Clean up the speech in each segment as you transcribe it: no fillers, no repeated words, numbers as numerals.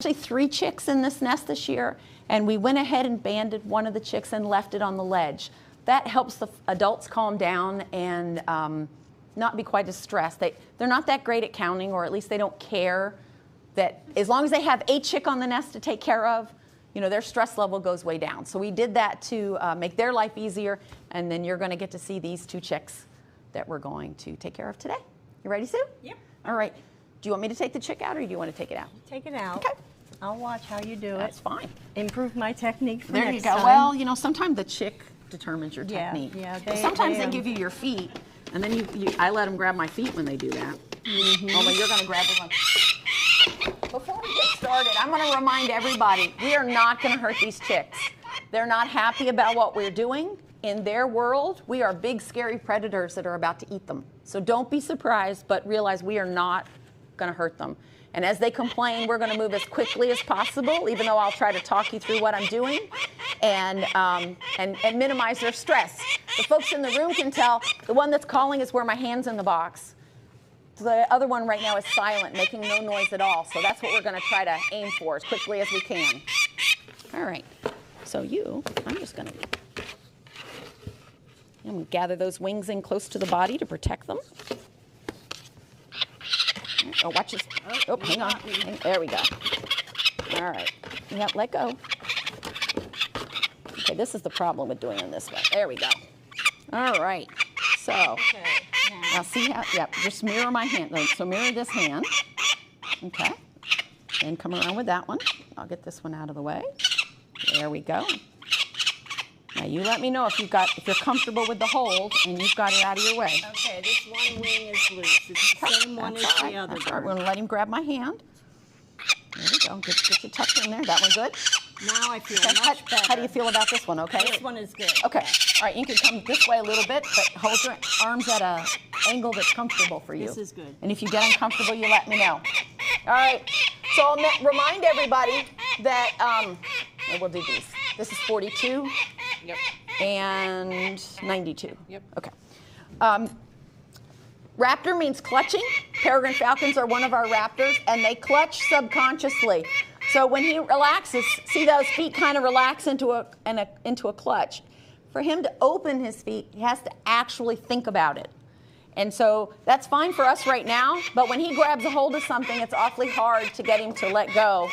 Actually 3 chicks in this nest this year, and we went ahead and banded one of the chicks and left it on the ledge. That helps the adults calm down and not be quite as stressed. They're not that great at counting, or at least they don't care that as long as they have a chick on the nest to take care of, you know, their stress level goes way down. So we did that to make their life easier, and then you're going to get to see these 2 chicks that we're going to take care of today. You ready, Sue? Yep. All right. Do you want me to take the chick out, or do you want to take it out? Take it out. Okay. I'll watch how you do it. That's fine. Improve my technique for There next you go. time. Well, you know, sometimes the chick determines your technique. Yeah, Sometimes they give you your feet, and then I let them grab my feet when they do that. Although you're going to grab them. Before we get started, I'm going to remind everybody, we are not going to hurt these chicks. They're not happy about what we're doing. In their world, we are big, scary predators that are about to eat them. So don't be surprised, but realize we are not going to hurt them. And as they complain, we're going to move as quickly as possible, even though I'll try to talk you through what I'm doing, and minimize their stress. The folks in the room can tell the one that's calling is where my hand's in the box. The other one right now is silent, making no noise at all. So that's what we're going to try to aim for as quickly as we can. All right. So I'm just going to gather those wings in close to the body to protect them. Oh, watch this. Oh, hang on. There we go. All right. Yep, let go. Okay, this is the problem with doing it this way. There we go. All right. So, Okay. now see how, yep, just mirror my hand. So mirror this hand. Okay. Then come around with that one. I'll get this one out of the way. There we go. Now you let me know if you're comfortable with the hold and you've got it out of your way. Okay, this one wing is loose. It's the same one as the other That's bird. all right. We're going to let him grab my hand. There we go. Get your tuck in there. That one good? Now I feel Okay. much better. How do you feel about this one, okay? This one is good. Okay. All right, you can come this way a little bit, but hold your arms at an angle that's comfortable for you. This is good. And if you get uncomfortable, you let me know. All right. So I'll remind everybody that we'll do these. This is 42. Yep. And 92. Yep. Okay. Raptor means clutching. Peregrine falcons are one of our raptors, and they clutch subconsciously. So when he relaxes, see those feet kind of relax into a clutch. For him to open his feet, he has to actually think about it. And so that's fine for us right now, but when he grabs a hold of something, it's awfully hard to get him to let go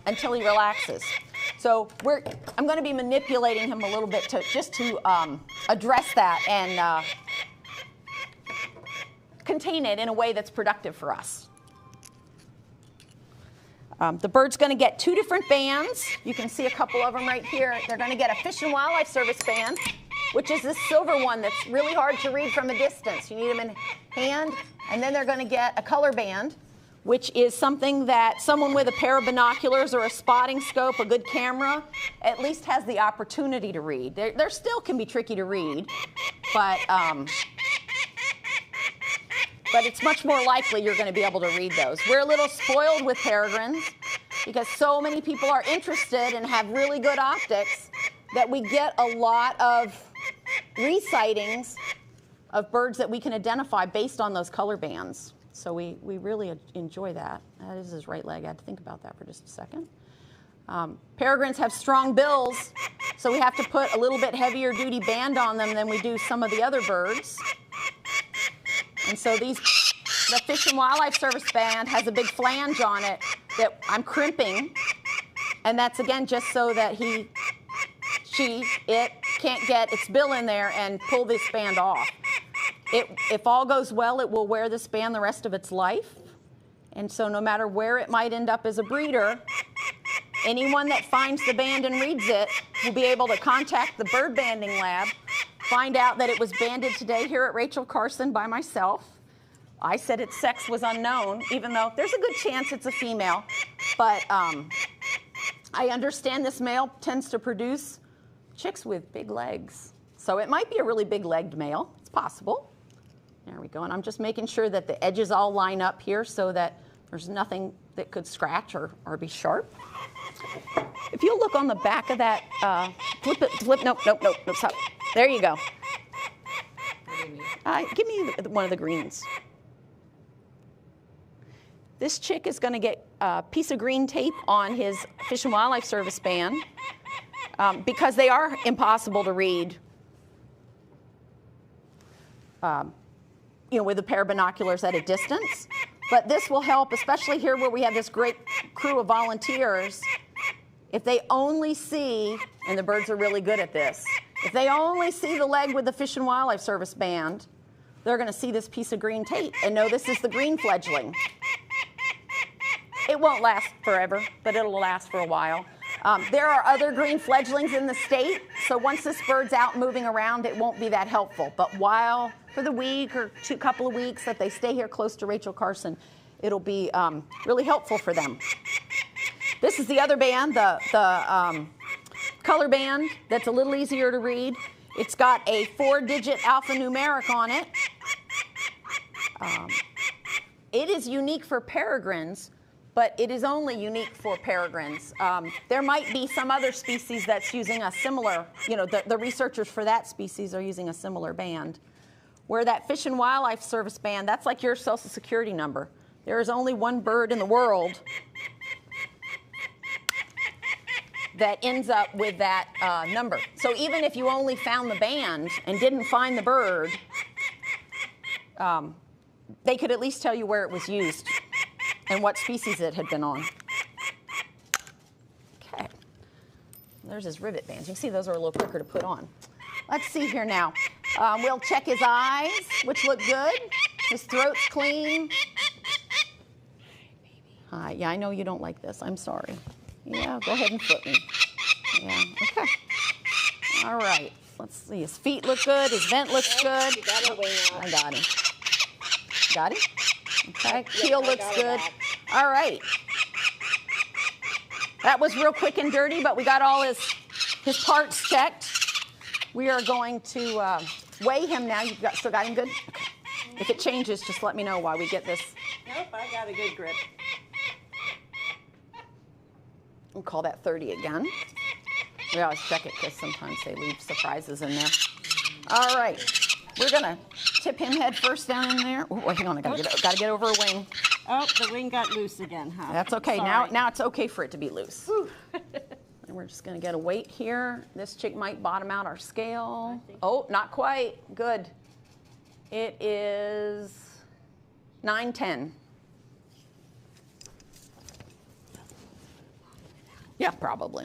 until he relaxes. So I'm going to be manipulating him a little bit to address that and contain it in a way that's productive for us. The bird's going to get 2 different bands. You can see a couple of them right here. They're going to get a Fish and Wildlife Service band, which is this silver one that's really hard to read from a distance. You need them in hand. And then they're going to get a color band, which is something that someone with a pair of binoculars or a spotting scope, a good camera, at least has the opportunity to read. They still can be tricky to read, but it's much more likely you're going to be able to read those. We're a little spoiled with peregrines because so many people are interested and have really good optics that we get a lot of resightings of birds that we can identify based on those color bands. So we really enjoy that. That is his right leg. I had to think about that for just a second. Peregrines have strong bills, so we have to put a little bit heavier duty band on them than we do some of the other birds. And so the Fish and Wildlife Service band has a big flange on it that I'm crimping, and that's again just so that it can't get its bill in there and pull this band off. If all goes well, it will wear this band the rest of its life. And so no matter where it might end up as a breeder, anyone that finds the band and reads it will be able to contact the bird banding lab, find out that it was banded today here at Rachel Carson by myself. I said its sex was unknown, even though there's a good chance it's a female. But I understand this male tends to produce chicks with big legs. So it might be a really big-legged male. It's possible. There we go. And I'm just making sure that the edges all line up here so that there's nothing that could scratch or be sharp. If you'll look on the back of that, nope, stop. There you go. Give me one of the greens. This chick is going to get a piece of green tape on his Fish and Wildlife Service band because they are impossible to read, with a pair of binoculars at a distance. But this will help, especially here where we have this great crew of volunteers. If they only see, and the birds are really good at this, if they only see the leg with the Fish and Wildlife Service band, they're going to see this piece of green tape and know this is the green fledgling. It won't last forever, but it'll last for a while. There are other green fledglings in the state, so once this bird's out moving around, it won't be that helpful. But while, for the week or couple of weeks that they stay here close to Rachel Carson, it'll be really helpful for them. This is the other band, the color band, that's a little easier to read. It's got a 4-digit alphanumeric on it. It is unique for peregrines, but it is only unique for peregrines. There might be some other species that's using a similar, the researchers for that species are using a similar band. Where that Fish and Wildlife Service band, that's like your Social Security number. There is only one bird in the world that ends up with that number. So even if you only found the band and didn't find the bird, they could at least tell you where it was used and what species it had been on. Okay. There's his rivet bands. You can see those are a little quicker to put on. Let's see here now. We'll check his eyes, which look good. His throat's clean. Hi. Yeah, I know you don't like this. I'm sorry. Yeah, go ahead and foot me. Yeah, okay. All right. Let's see. His feet look good. His vent looks good. You got a wing out. I got him. Got him? Okay. Keel looks good. All right. That was real quick and dirty, but we got all his parts checked. We are going to weigh him now. You've still got him good? Okay. If it changes, just let me know while we get this. Nope, I got a good grip. We'll call that 30 again. We always check it because sometimes they leave surprises in there. All right. We're going to tip him head first down in there. Oh, hang on. I got to get over a wing. Oh, the wing got loose again, huh? That's okay. Sorry. Now it's okay for it to be loose. And we're just going to get a weight here. This chick might bottom out our scale. Oh, not quite. Good. It is 910. Yeah, probably.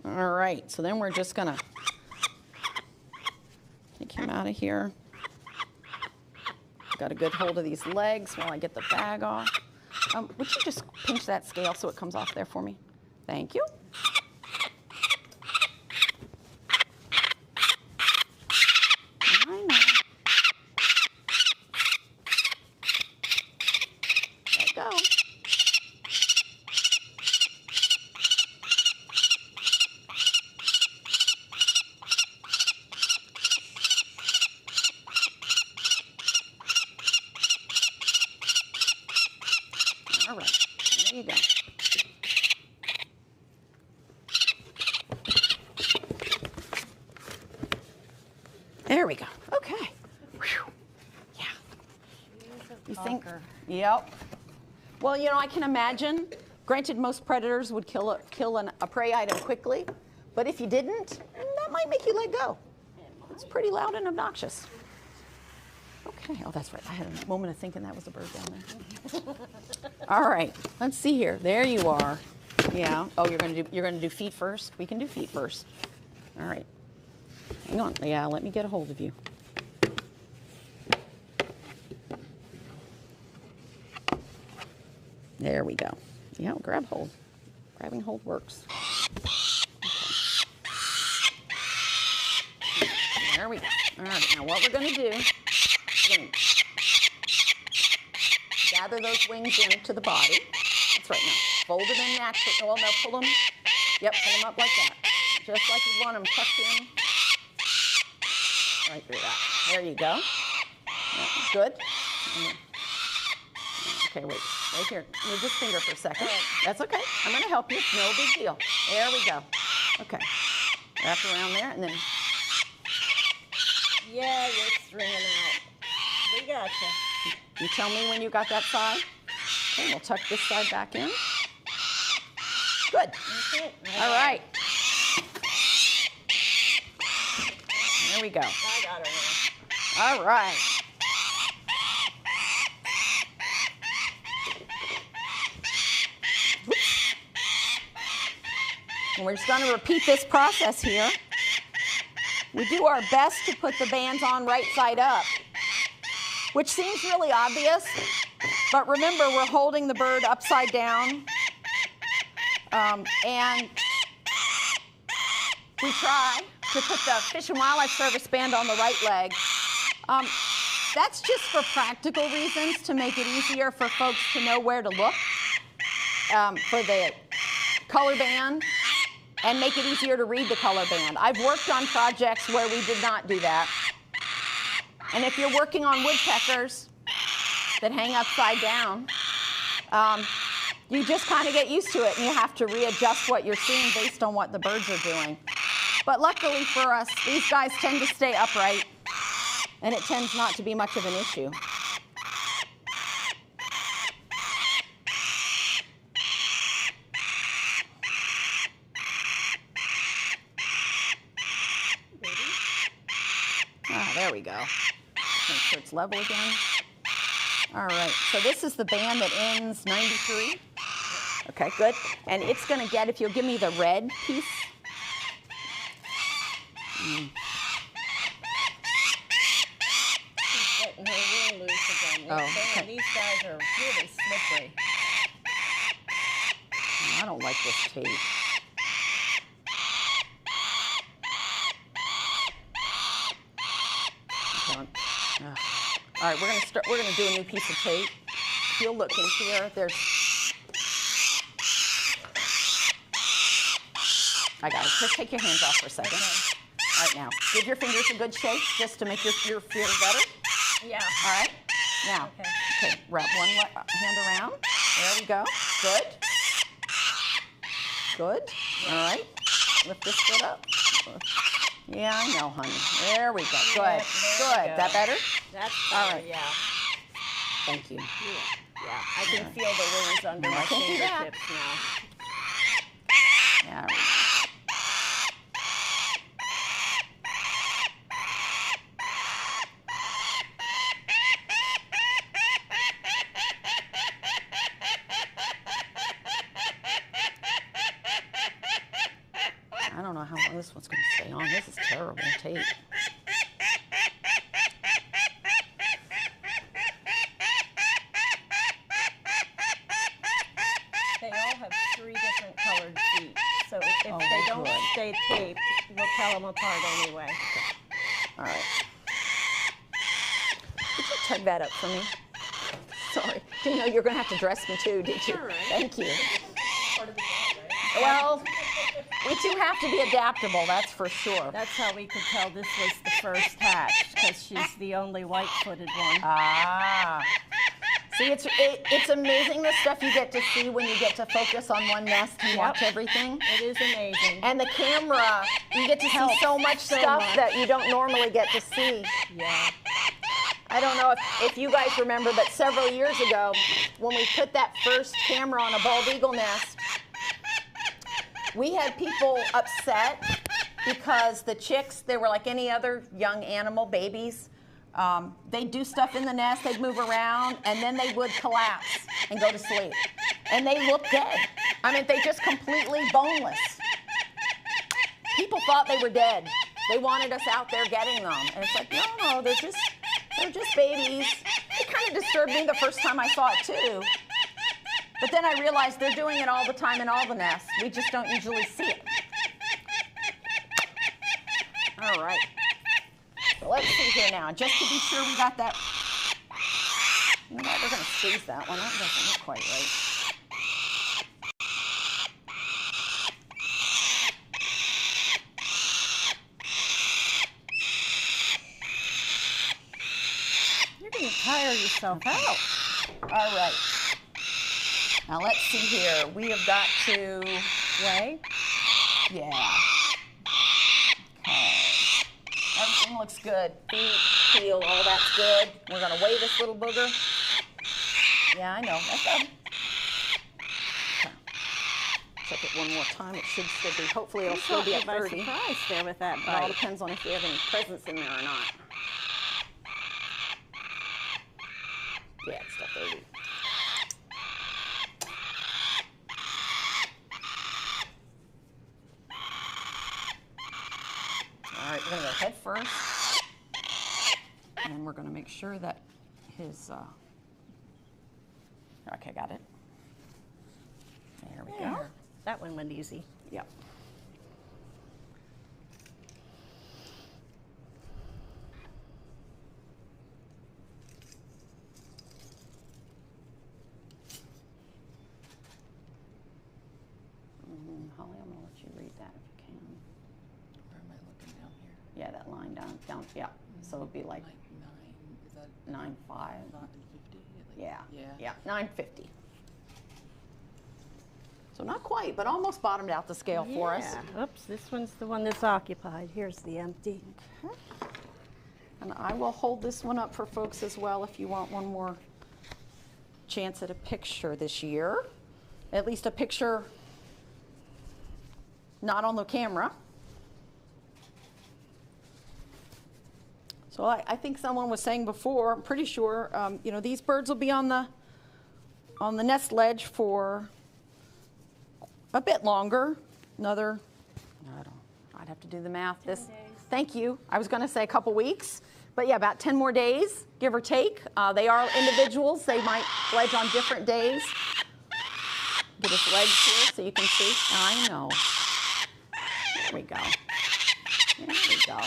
All right, so then we're just going to take him out of here. Got a good hold of these legs while I get the bag off. Would you just pinch that scale so it comes off there for me? Thank you. I know. There you go. All right, there you go. There we go. Okay. Whew. Yeah. You think? Yep. Well, I can imagine. Granted, most predators would kill a prey item quickly, but if you didn't, that might make you let go. It's pretty loud and obnoxious. Okay. Oh, that's right. I had a moment of thinking that was a bird down there. All right. Let's see here. There you are. Yeah. Oh, you're gonna do feet first. We can do feet first. All right. Hang on. Yeah. Let me get a hold of you. There we go. Yeah. Grab hold. Grabbing hold works. Okay. There we go. All right. Now what we're gonna do. Gather those wings into the body. That's right. Now fold them in naturally. Well, no, pull them. Yep, pull them up like that. Just like you want them tucked in. Right through that. There you go. Yep, good. Okay, wait. Right here. Move this finger for a second. That's okay. I'm going to help you. No big deal. There we go. Okay. Wrap around there and then. Yeah, you're stringing out. We gotcha. You tell me when you got that side. Okay, we'll tuck this side back in. Good. All right. There we go. I got her now. All right. Whoops. And we're just going to repeat this process here. We do our best to put the bands on right side up, which seems really obvious, but remember we're holding the bird upside down, and we try to put the Fish and Wildlife Service band on the right leg. That's just for practical reasons, to make it easier for folks to know where to look for the color band, and make it easier to read the color band. I've worked on projects where we did not do that. And if you're working on woodpeckers that hang upside down, you just kind of get used to it, and you have to readjust what you're seeing based on what the birds are doing. But luckily for us, these guys tend to stay upright, and it tends not to be much of an issue. There we go. Make sure it's level again. All right, so this is the band that ends 93. Okay, good. And it's going to get, if you'll give me the red piece. She's getting her real loose again. Oh, okay. These guys are really slippery. I don't like this tape. All right, we're gonna do a new piece of tape. If you'll look in here, there's, I got it. Just take your hands off for a second. Okay. All right, now, give your fingers a good shake just to make your feel better. Yeah. All right, now, okay, wrap one hand around. There we go, good. Good, all right, lift this foot up. Yeah, I know, honey. There we go. Good. Good. That better? That's all right. Yeah. Thank you. Yeah. I can feel the wings under my fingertips now. Yeah. I don't know how long this one's going to stay on. This is terrible tape. They all have 3 different colored feet, so if they don't stay taped, we'll tell them apart anyway. All right. Could you tug that up for me? Sorry. Didn't know you were going to have to dress me too, did you? All right. Thank you. Part of the job, right? Well, we do have to be adaptable, that's for sure. That's how we could tell this was the first hatch, because she's the only white-footed one. Ah. See, it's amazing the stuff you get to see when you get to focus on one nest and watch everything. It is amazing. And the camera, you get to see so much stuff that you don't normally get to see. Yeah. I don't know if you guys remember, but several years ago, when we put that first camera on a bald eagle nest, we had people upset because the chicks, they were like any other young animal, babies. They'd do stuff in the nest, they'd move around, and then they would collapse and go to sleep. And they looked dead. I mean, they just completely boneless. People thought they were dead. They wanted us out there getting them. And it's like, no, they're just babies. It kind of disturbed me the first time I saw it too. But then I realized they're doing it all the time in all the nests. We just don't usually see it. All right. So let's see here now. Just to be sure we got that. You know what? We're going to squeeze that one. That doesn't look quite right. You're going to tire yourself out. All right. Now let's see here. We have got to weigh. Yeah. Okay. Everything looks good. Feet, heel, all that's good. We're going to weigh this little booger. Yeah, I know. That's okay. Check it one more time. It should still be. Hopefully, it'll still be at 30. Surprise there with that It all bite. depends on if we have any presents in there or not. Yeah, it's still 30. All right, we're going to go head first. And we're going to make sure that his, okay, got it. There we go. That one went easy. Yep. Holly, I'm going to let you read that if you can. Where am I looking down here? Yeah, that line down, yeah. So it'd be like 9, is that 9.5. 9.50? Yeah, Yeah. yeah, 9.50. So not quite, but almost bottomed out the scale for us. Yeah. Oops, this one's the one that's occupied. Here's the empty. And I will hold this one up for folks as well if you want one more chance at a picture this year. At least a picture not on the camera. So I think someone was saying before, I'm pretty sure, you know, these birds will be on the nest ledge for a bit longer. Another, I'd have to do the math. 10 days. Thank you. I was going to say a couple weeks, but yeah, about 10 more days, give or take. They are individuals. They might fledge on different days. Get his legs here so you can see. I know. There we go. There we go.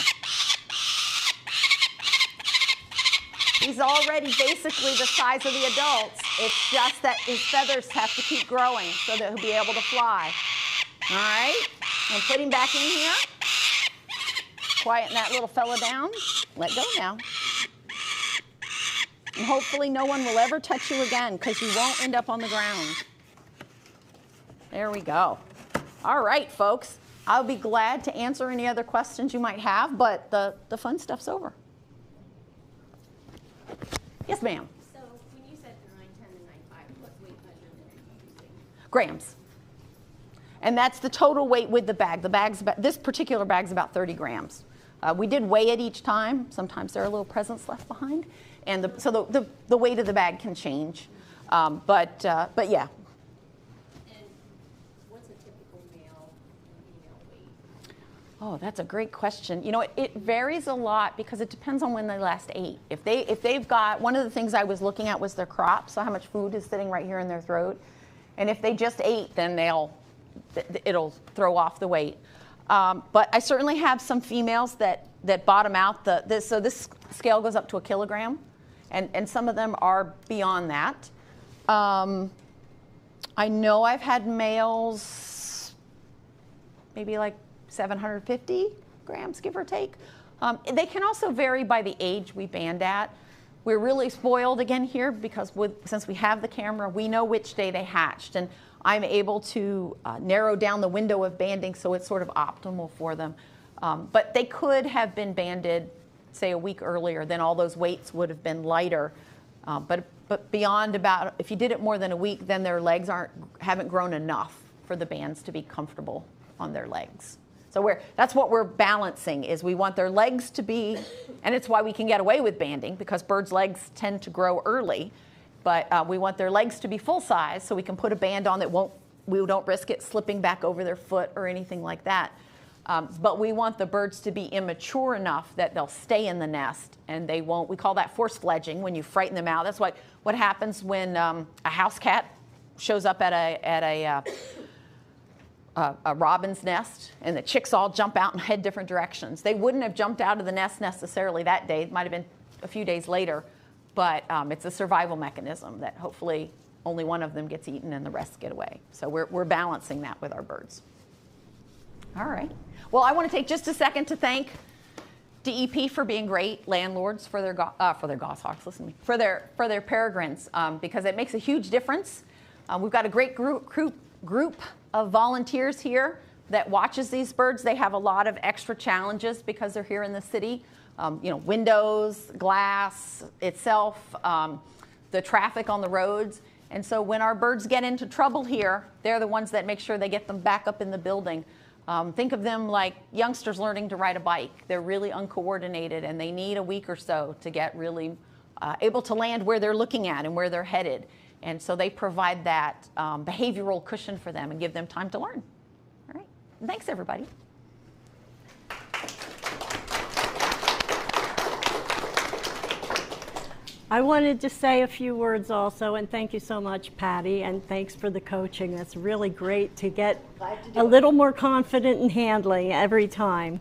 He's already basically the size of the adults. It's just that his feathers have to keep growing so that he'll be able to fly. All right? And put him back in here. Quieten that little fella down. Let go now. And hopefully no one will ever touch you again because you won't end up on the ground. There we go. All right, folks. I'll be glad to answer any other questions you might have, but the fun stuff's over. Yes, ma'am. So when you said 9.10 and 9.5, what weight measurement are you using? Grams. And that's the total weight with the bag. The bag's about, this particular bag's about 30 grams. We did weigh it each time. Sometimes there are little presents left behind. And so the weight of the bag can change. But yeah. And what's a typical male and female weight? Oh, that's a great question. You know, it varies a lot because it depends on when they last ate. If they've got, one of the things I was looking at was their crop, so how much food is sitting right here in their throat. And if they just ate, then it'll throw off the weight. But I certainly have some females that bottom out. So this scale goes up to 1 kilogram, and some of them are beyond that. I know I've had males maybe like 750 grams, give or take. They can also vary by the age we band at. We're really spoiled again here because since we have the camera, we know which day they hatched, and I'm able to narrow down the window of banding so it's sort of optimal for them. But they could have been banded, say, a week earlier, then all those weights would have been lighter. But beyond about, if you did it more than a week, then their legs haven't grown enough for the bands to be comfortable on their legs. So that's what we're balancing, is we want their legs to be, and it's why we can get away with banding, because birds' legs tend to grow early. But we want their legs to be full size so we can put a band on that we don't risk it slipping back over their foot or anything like that. But we want the birds to be immature enough that they'll stay in the nest and they won't, we call that force fledging, when you frighten them out. That's what happens when a house cat shows up at a robin's nest and the chicks all jump out and head different directions. They wouldn't have jumped out of the nest necessarily that day. It might have been a few days later. But it's a survival mechanism that hopefully only one of them gets eaten and the rest get away. So we're balancing that with our birds. All right. Well, I want to take just a second to thank DEP for being great landlords for their goshawks. Listen to me, for their peregrines, because it makes a huge difference. We've got a great group of volunteers here that watches these birds. They have a lot of extra challenges because they're here in the city. You know, windows, glass itself, the traffic on the roads. And so when our birds get into trouble here, they're the ones that make sure they get them back up in the building. Think of them like youngsters learning to ride a bike. They're really uncoordinated, and they need a week or so to get really able to land where they're looking at and where they're headed. And so they provide that behavioral cushion for them and give them time to learn. All right. Thanks, everybody. I wanted to say a few words also, and thank you so much, Patty, and thanks for the coaching. That's really great to get a little more confident in handling every time.